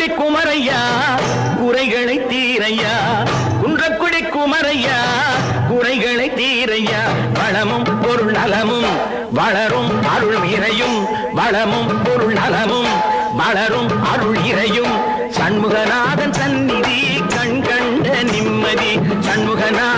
குன்றக்குடி குமரையா குறைகளை தீரையா குன்றக்குடி குமரையா குறைகளை தீரையா வளமும் பொருள் நலமும் வளரும் அருள் இறையும் வளமும் பொருள் நலமும் வளரும் அருள் இறையும் சண்முகநாதன் சந்நிதி கண் கண்ட நிம்மதி சண்முகநாதன்